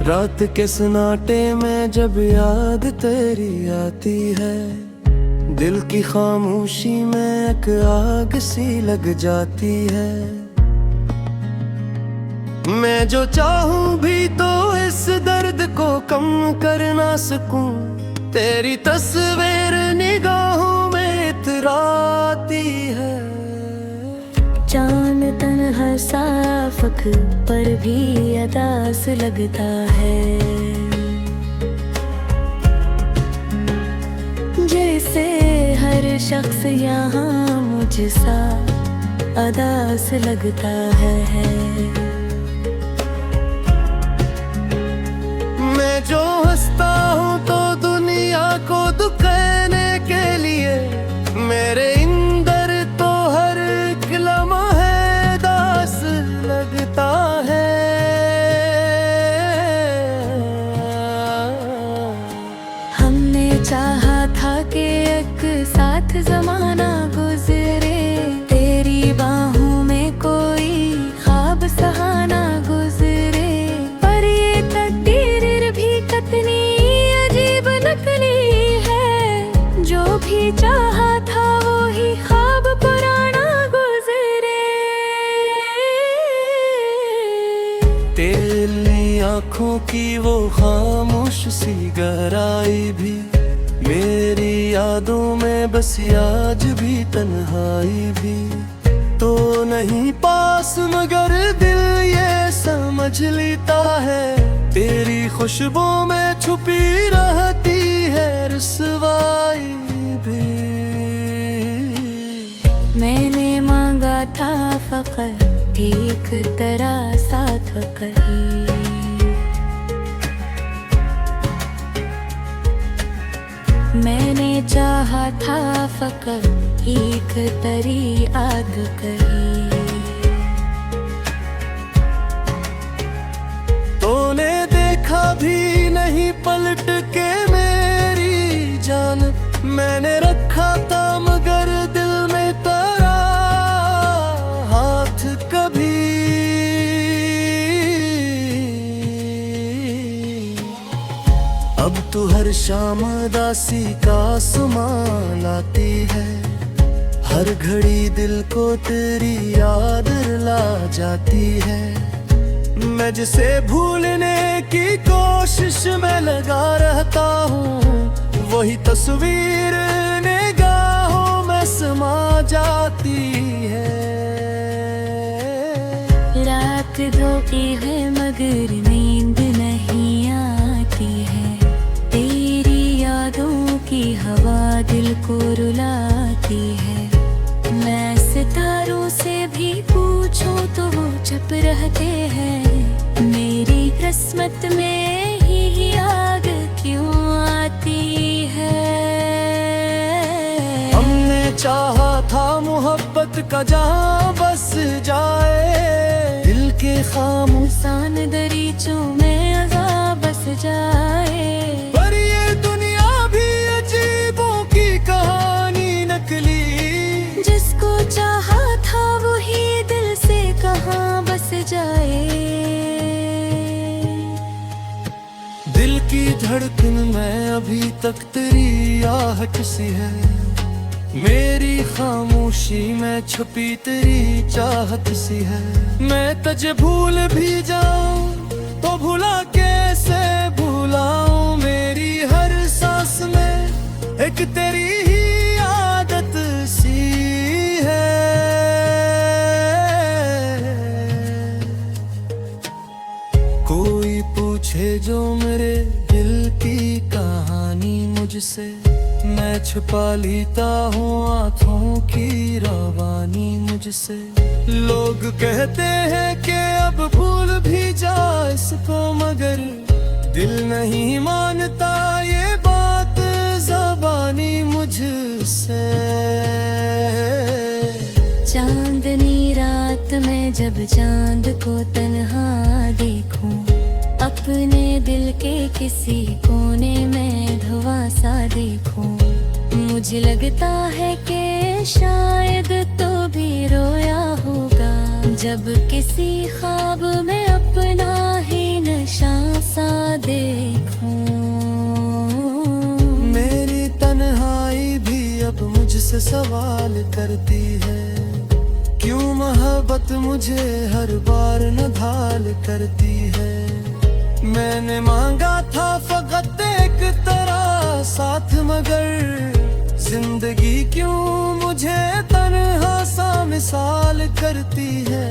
रात के सन्नाटे में जब याद तेरी आती है, दिल की खामोशी में एक आग सी लग जाती है। मैं जो चाहूं भी तो इस दर्द को कम कर ना सकूं, तेरी तस्वीर निगाहों में इतराती है। चांद तन्हा साफक पर भी अदास लगता है, जैसे हर शख्स यहाँ मुझसा अदास लगता है। मैं जो हंसता हूँ तो दुनिया को दुखाने के लिए, मेरे अंदर तो हर एक लम्हा दास लगता है। हमने चाहा था कि एक साथ जमाना गुजरे, तेरी बाहों में कोई ख्वाब सहाना गुजरे, पर ये तकदीर भी कितनी अजीब नकली है। जो भी चाहा था वो ही ख्वाब पुराना गुजरे। तेरी आँखों की वो खामोश सी गहराई भी मेरी यादों में बसी, आज भी तन्हाई भी तो नहीं पास, मगर दिल ये समझ लेता है, तेरी खुशबू में छुपी रहती है रुसवाई भी। मैंने मांगा था फकत एक तरह साथ कहीं, मैंने चाहा था फकत एक तरी आग कहीं। तूने देखा भी नहीं पलट के मेरी जान, मैंने रखा था मगर दिल में तेरा हाथ कभी। अब तू हर शाम दासी का सुमान लाती है, हर घड़ी दिल को तेरी याद ला जाती है। मैं जिसे भूलने की कोशिश में लगा रहता हूँ, वही तस्वीर निगाहों में समा जाती है। रात धोती है मगर नींद नहीं आती है, तेरी यादों की हवा दिल को रुलाती है। मैं सितारों से भी पूछूं तो वो चुप रहते हैं, मेरी किस्मत में ही आग क्यों आती है। हमने चाहा था मोहब्बत का जहां बस जाए, दिल के खामोशान दरीचों में अज़ाब बस जाए, पर ये दुनिया भी अजीबों की कहानी नकली। जिसको चाहा था वो ही दिल से कहाँ बस जाए। दिल की धड़कन में अभी तक तेरी आहट सी है, मेरी खामोशी में छुपी तेरी चाहत सी है। मैं तुझे भूल भी जाऊं तो भुला कैसे भुलाऊं, मेरी हर सांस में एक तेरी ही आदत सी है। कोई पूछे जो मेरे दिल की कहानी मुझसे, मैं छुपा लेता हूँ आँखों की रवानी मुझसे। लोग कहते हैं कि अब भूल भी जा इसको, मगर दिल नहीं मानता ये बात ज़बानी मुझसे। चांदनी रात में जब चांद को तन्हा देखूं, अपने दिल के किसी कोने में धुआं सा देखूं, मुझे लगता है कि शायद तो भी रोया होगा, जब किसी ख्वाब में अपना ही नशा सा सवाल करती है। क्यों मोहब्बत मुझे हर बार नढाल करती है। मैंने मांगा था फकत एक तरह साथ, मगर जिंदगी क्यों मुझे तन्हा सा मिसाल करती है।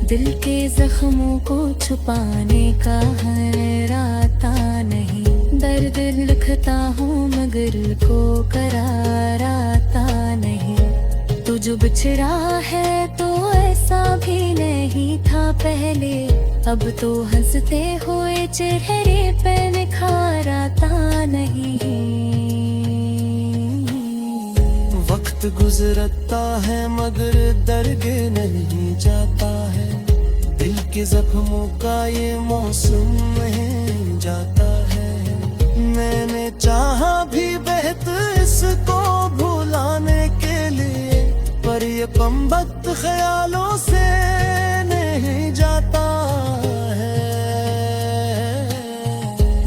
दिल के जख्मों को छुपाने का हराता नहीं, दर्द लिखता हूँ मगर को करार आता नहीं। तू जो बिछड़ा है तो ऐसा भी नहीं था पहले, अब तो हंसते हुए चेहरे पे निखार आता नहीं। वक्त गुजरता है मगर दर्द नहीं जाता है। दिल के जख्मों का ये मौसम नहीं जाता है। मैंने चाहा भी बेहतर इसको भुलाने के लिए, पर ये कमबख्त ख्यालों से नहीं जाता है।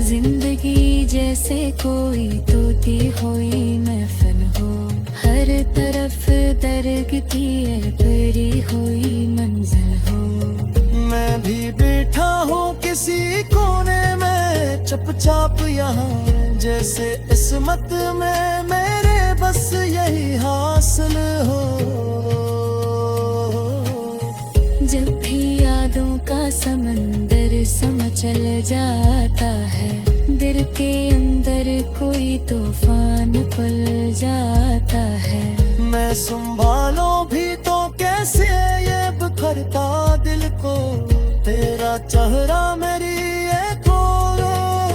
जिंदगी जैसे कोई टूटी हुई महफिल हो, हर तरफ दर्द की परी हुई मंजिल हो। मैं भी बैठा हूँ किसी कोने में चुपचाप यहाँ, जैसे किस्मत में मेरे बस यही हासिल हो। जब भी यादों का समंदर चल जाता है, दिल के अंदर कोई तूफान पल जाता है। मैं संभालो भी तो कैसे ये बिखरता दिल को, तेरा चेहरा मेरी आँखों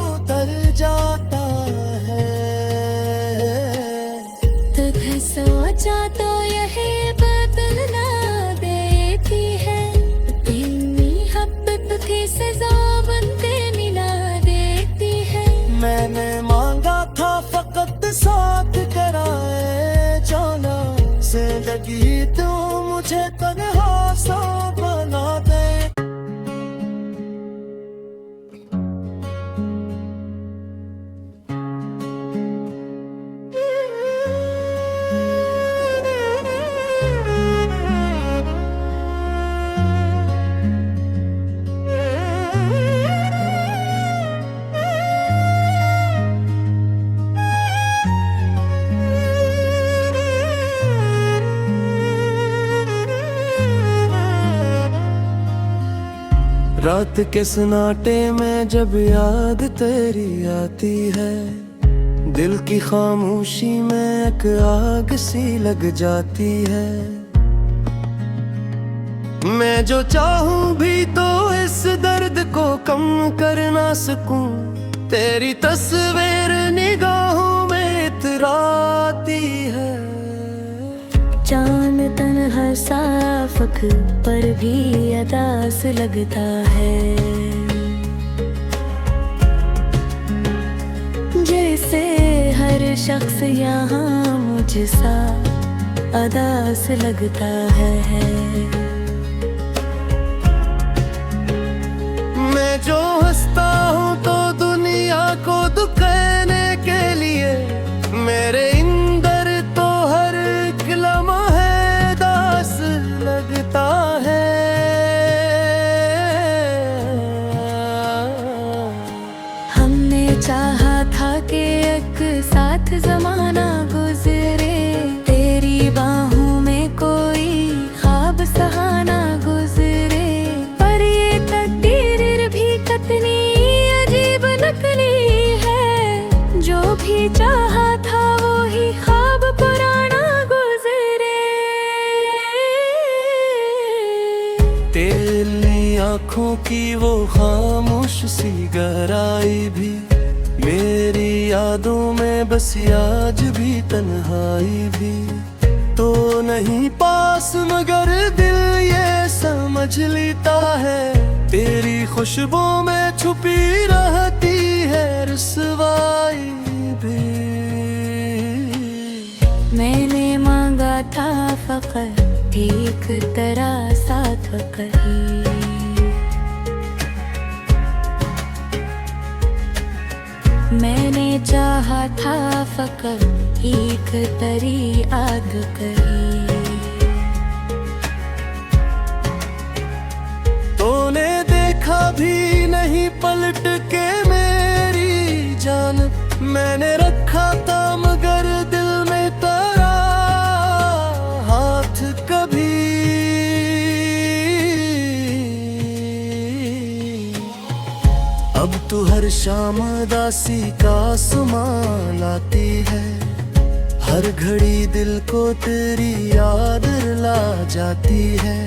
उतर जाता है। तब सोचा तो यही बदलना देती है, तेरी मोहब्बत की सजा बनते मिला देती है। मैंने मांगा था फकत साथ कराए जाना, जिंदगी तू मुझे तन्हा सा बना दे। रात के सन्नाटे में जब याद तेरी आती है, दिल की खामोशी में एक आग सी लग जाती है। मैं जो चाहूं भी तो इस दर्द को कम कर ना सकूं, तेरी तस्वीर निगाहों में इतराती है। चांद तन्हा साफक पर भी अदास लगता है, जैसे हर शख्स यहाँ मुझसा अदास लगता है। मैं जो हंसता हूँ तो दुनिया को दुखाने के लिए, मेरे अंदर तो हर एक लम्हा दास लगता है। हमने चाहा था कि एक साथ जमाना गुजरे, तेरी बाहों में कोई ख्वाब सहाना गुजरे, पर ये तकदीर भी कितनी अजीब नकली है। जो भी चाहा था वो ही ख्वाब पुराना गुजरे। तेरी आँखों की वो खामोश सी गहराई भी मेरी यादों में बसी, आज भी तन्हाई भी तो नहीं पास, मगर दिल ये समझ लेता है, तेरी खुशबू में छुपी रहती है रुसवाई भी। मैंने मांगा था फकत एक तरह साथ कहीं, मैंने चाहा चाहा था फकत एक तरी आग कही। तूने देखा भी नहीं पलट के मेरी जान, मैंने रखा था मगर दिल में तेरा हाथ कभी। अब तू हर शाम दासी का सुमा लाती है, हर घड़ी दिल को तेरी याद ला जाती है।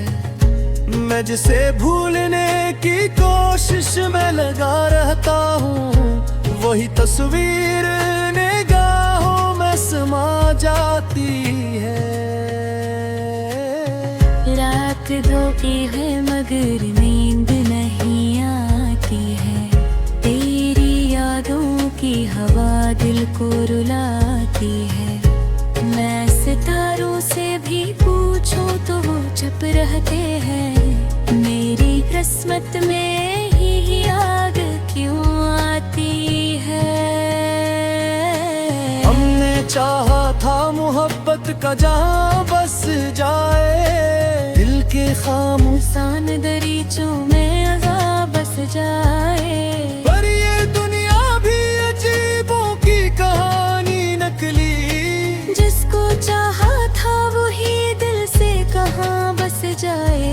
मैं जिसे भूलने की कोशिश में लगा रहता हूँ, वही तस्वीर निगाहों में समा जाती है। रात धोती है मगर नींद नहीं आती है, तेरी यादों की हवा दिल को रुलाती है। मैं सितारों से भी पूछूं तो वो चुप रहते हैं, मेरी किस्मत में ही आग क्यों आती है। हमने चाहा था मोहब्बत का जहां बस जाए, दिल के खामोशान दरीचों में अज़ाब बस जाए। पर ये दुनिया भी अजीबों की कहानी नकली, जिसको चाहा था वही दिल से कहाँ बस जाए।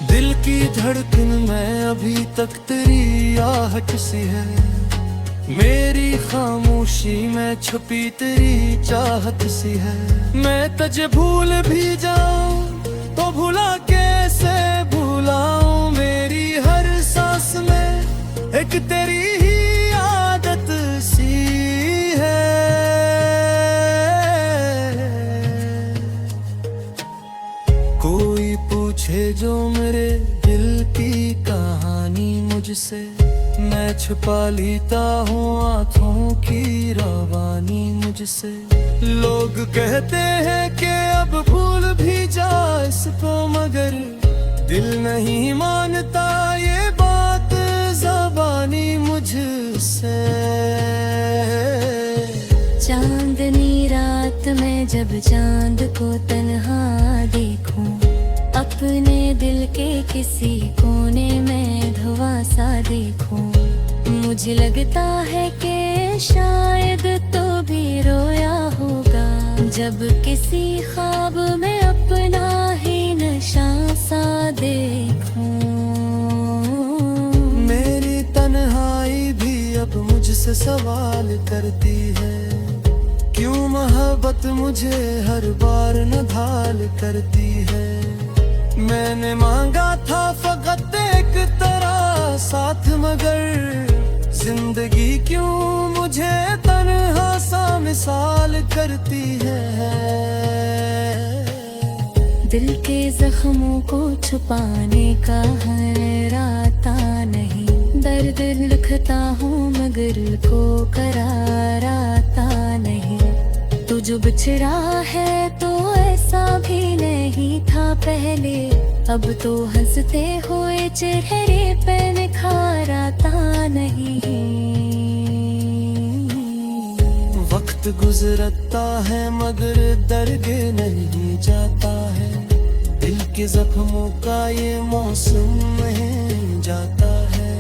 दिल की धड़कन में अभी तक तेरी आहट सी है, मेरी खामोशी में छुपी तेरी चाहत सी है। मैं तुझे भूल भी जाऊं तो भुला कैसे भुलाऊं, मेरी हर सांस में एक तेरी ही आदत सी है। कोई पूछे जो मेरे दिल की कहानी मुझसे, मैं छुपा लेता हूँ आँखों की रवानी मुझसे। लोग कहते हैं कि अब भूल भी जा इसको, मगर दिल नहीं मानता ये बात ज़बानी मुझसे। चांदनी रात में जब चांद को तन्हा देखूं, अपने दिल के किसी कोने में धुआं सा देखूं, मुझे लगता है कि शायद तो भी रोया होगा, जब किसी ख्वाब में अपना ही नशा सा देखूं। मेरी तन्हाई भी अब मुझसे सवाल करती है, क्यों मोहब्बत मुझे हर बार नधाल करती है। मैंने मांगा था फकत एक तरह साथ, मगर जिंदगी क्यों मुझे तन्हा सा मिसाल करती है। दिल के जख्मों को छुपाने का हर आता नहीं, दर्द लिखता हूँ मगर को करार आता नहीं। तू जो बिछड़ा है तो ऐसा भी नहीं था पहले, अब तो हंसते हुए चेहरे पे निखार आता नहीं। वक्त गुजरता है मगर दर्द नहीं जाता है, दिल के जख्मों का ये मौसम नहीं जाता है।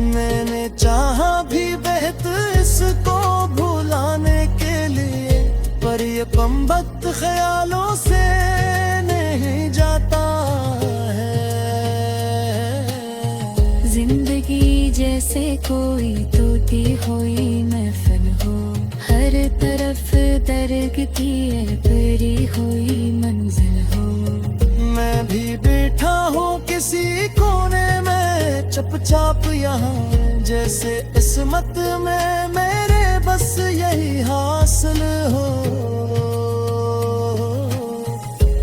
मैंने चाहा भी बेहद इसको भुलाने के लिए, पर ये कमबख्त ख्यालों से नहीं जाता है। जिंदगी जैसे कोई टूटी हुई महफिल हो, हर तरफ दर्द की भरी हुई मंजिल हो। मैं भी बैठा हूँ किसी कोने में चुपचाप यहाँ, जैसे किस्मत में मेरे बस यही हासिल हो।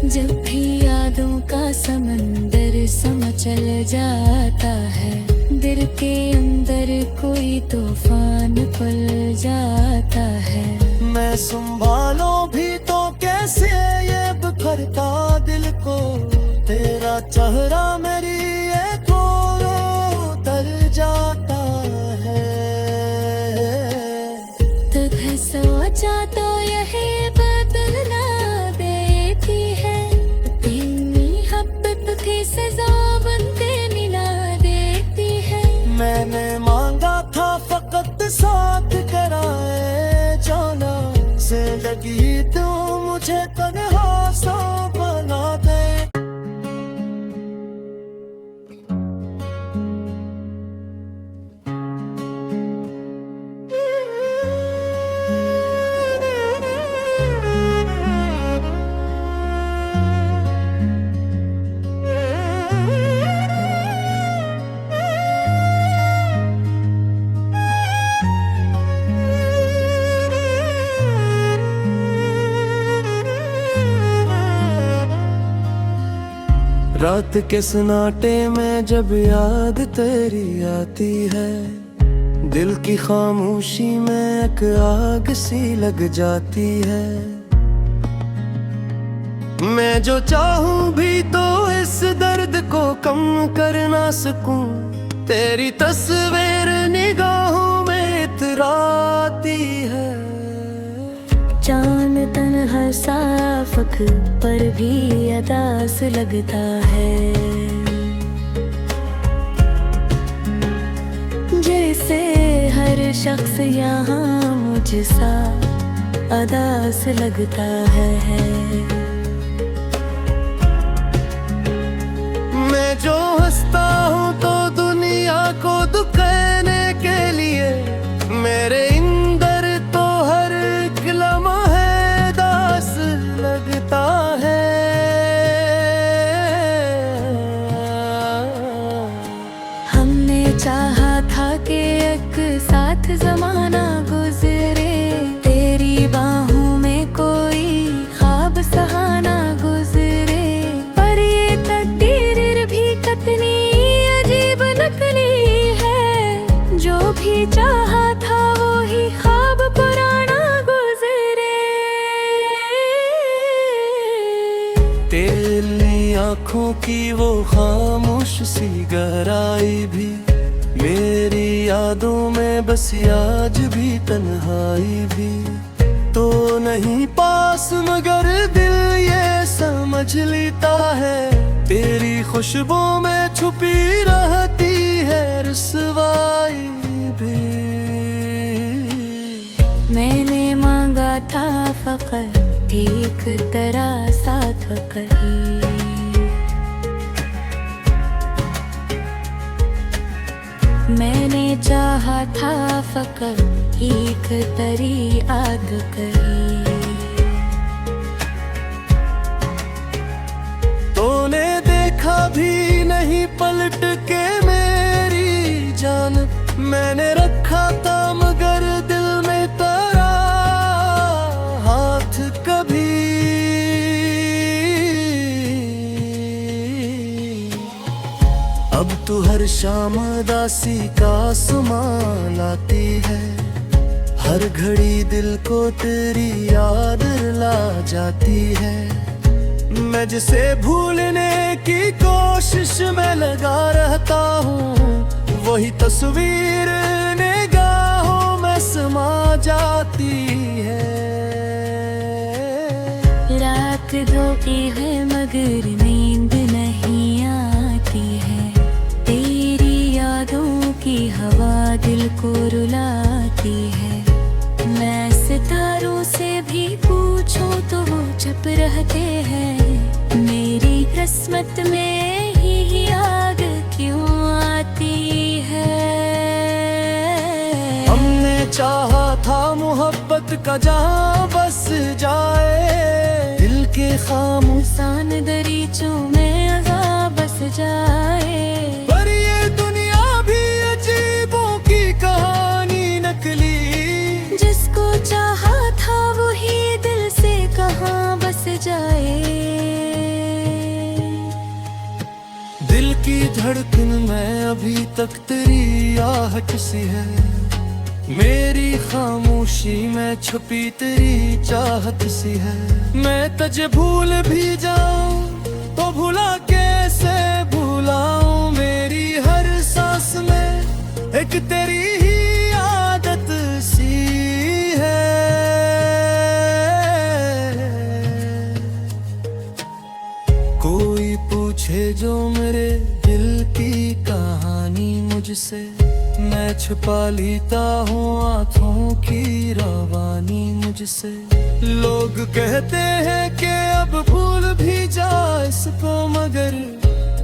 जब भी यादों का समंदर चल जाता है, दिल के अंदर कोई तूफान पल जाता है। मैं संभालो भी तो कैसे ये बिखरता दिल को, तेरा चेहरा मेरी आँखों उतर जाता है। की तो मुझे तन्हा सा बना दे। रात के सन्नाटे में जब याद तेरी आती है, दिल की खामोशी में एक आग सी लग जाती है। मैं जो चाहूं भी तो इस दर्द को कम कर ना सकूं, तेरी तस्वीर निगाहों में इतराती है। चांद तन्हा साफक पर भी अदास लगता है, जैसे हर शख्स यहाँ मुझसा अदास लगता है। मैं जो हंसता हूँ तो दुनिया को दुखाने के लिए, मेरे इंदर तो हर एक लम्हा दास लगता है। हमने चाहा था कि एक साथ जमाना गुजरे, तेरी बाहों में कोई ख्वाब सहाना गुजरे, पर ये तकदीर भी कितनी अजीब नकली है। जो भी चाहा था वो ही ख्वाब पुराना गुजरे। तेरी आँखों की वो खामोश सी गहराई भी मेरी यादों में बसी, आज भी तन्हाई भी तो नहीं पास, मगर दिल ये समझ लेता है, तेरी खुशबू में छुपी रहती है रुसवाई भी। मैंने मांगा था फकत एक तरह साथ कहीं, मैंने चाहा था फकत एक तरी आग कहीं। तूने देखा भी नहीं पलट के मेरी जान, मैंने रखा था मगर दिल में तेरा हाथ कभी। अब तू हर शाम दासी का सुमा लाती है, हर घड़ी दिल को तेरी याद ला जाती है। मैं जिसे भूलने की कोशिश में लगा रहता हूँ, वही तस्वीर निगाहों में समा जाती है। रात धोती है मगर नींद नहीं आती है, तेरी यादों की हवा दिल को रुलाती है। मैं सितारों से भी पूछूं तो वो चुप रहते हैं, मेरी किस्मत में ही आग क्यों आती है। हमने चाहा था मोहब्बत का जहां बस जाए, दिल के खामोशान दरीचों में अज़ाब बस जाए, पर ये दुनिया भी अजीबों की कहानी नकली। जिसको चाहा था वो ही दिल से कहाँ बस जाए। दिल की धड़कन में अभी तक तेरी आहट सी है, मेरी खामोशी में छुपी तेरी चाहत सी है। मैं तुझे भूल भी जाऊं तो भुला कैसे भुलाऊं, मेरी हर सांस में एक तेरी ही आदत सी है। कोई पूछे जो मेरे दिल की कहानी मुझसे मैं छुपा लेता हूँ आँखों की रवानी मुझसे। लोग कहते हैं कि अब भूल भी जा इसको, मगर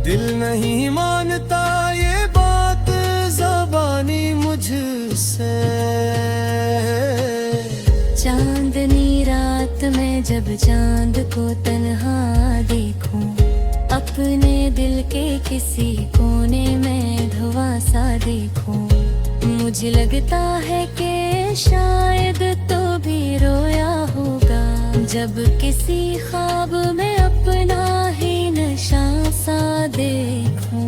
दिल नहीं मानता ये बात ज़बानी मुझसे। चांदनी रात में जब चांद को तन्हा देखूं, अपने दिल के किसी कोने में धुआं सा देखूं, मुझे लगता है कि शायद तो भी रोया होगा जब किसी ख्वाब में अपना ही नशा सा देखूं।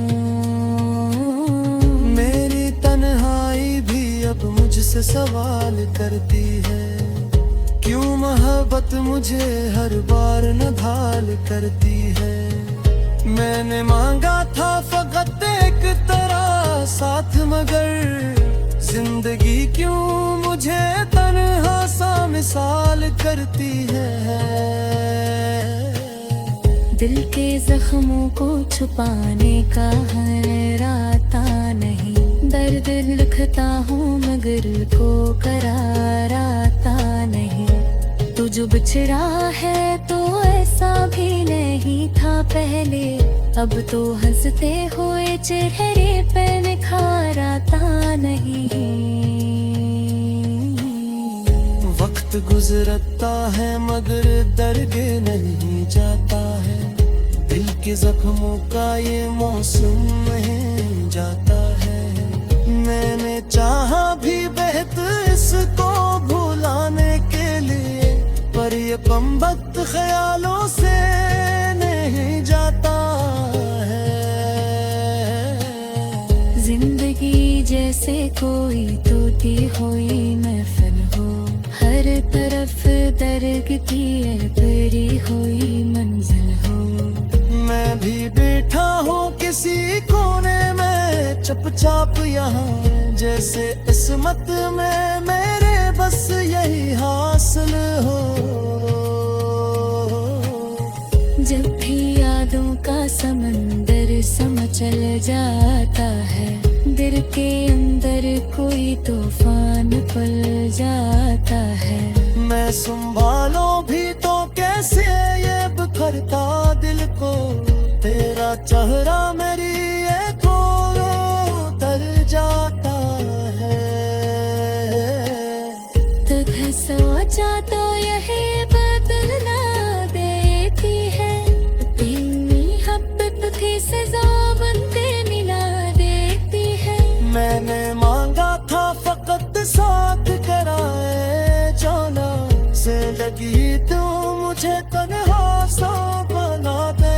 मेरी तन्हाई भी अब मुझसे सवाल करती है, क्यों मोहब्बत मुझे हर बार नभाल करती है। मैंने मांगा था फकत एक तरह साथ, मगर जिंदगी क्यों मुझे तन्हा सा मिसाल करती है। दिल के जख्मों को छुपाने का हर आता नहीं, दर्द लिखता हूँ मगर को करार आता नहीं। तू जो बिछड़ा है तो ऐसा भी नहीं था पहले, अब तो हंसते हुए चेहरे पे निखार आता नहीं। वक्त गुजरता है मगर दर्द नहीं जाता है, दिल के जख्मों का ये मौसम नहीं जाता है। मैंने चाहा भी बेहद इसको भुलाने के लिए, पर ये पंबत ख्यालों से नहीं जाता है। जिंदगी जैसे कोई टूटी हुई महफिल हो, हर तरफ दर्द की भरी हुई मंजिल हो। मैं भी बैठा हूँ किसी कोने में चुपचाप यहाँ, जैसे किस्मत में मेरे बस यही हासिल हो। जब भी यादों का समंदर चल जाता है, दिल के अंदर कोई तूफान पल जाता है। मैं संभालो भी तो कैसे ये बिखरता दिल को, तेरा चेहरा मेरी उतर जाता है। तब सोचा तो यही बदलना देती है, तेरी मोहब्बत थी सजा बनते मिला देती है। मैंने मांगा था फकत साथ कराए जाना, से लगी तू मुझे तन्हा सा बना दे।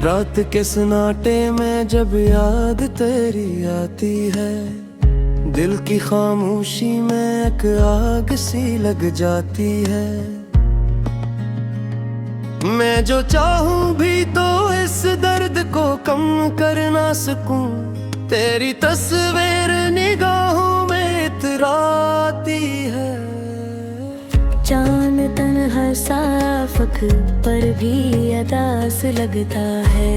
रात के सन्नाटे में जब याद तेरी आती है, दिल की खामोशी में एक आग सी लग जाती है। मैं जो चाहूं भी तो इस दर्द को कम कर ना सकूं, तेरी तस्वीर निगाहों में इतराती है। चांद तन्हा सा आफक पर भी अदास लगता है।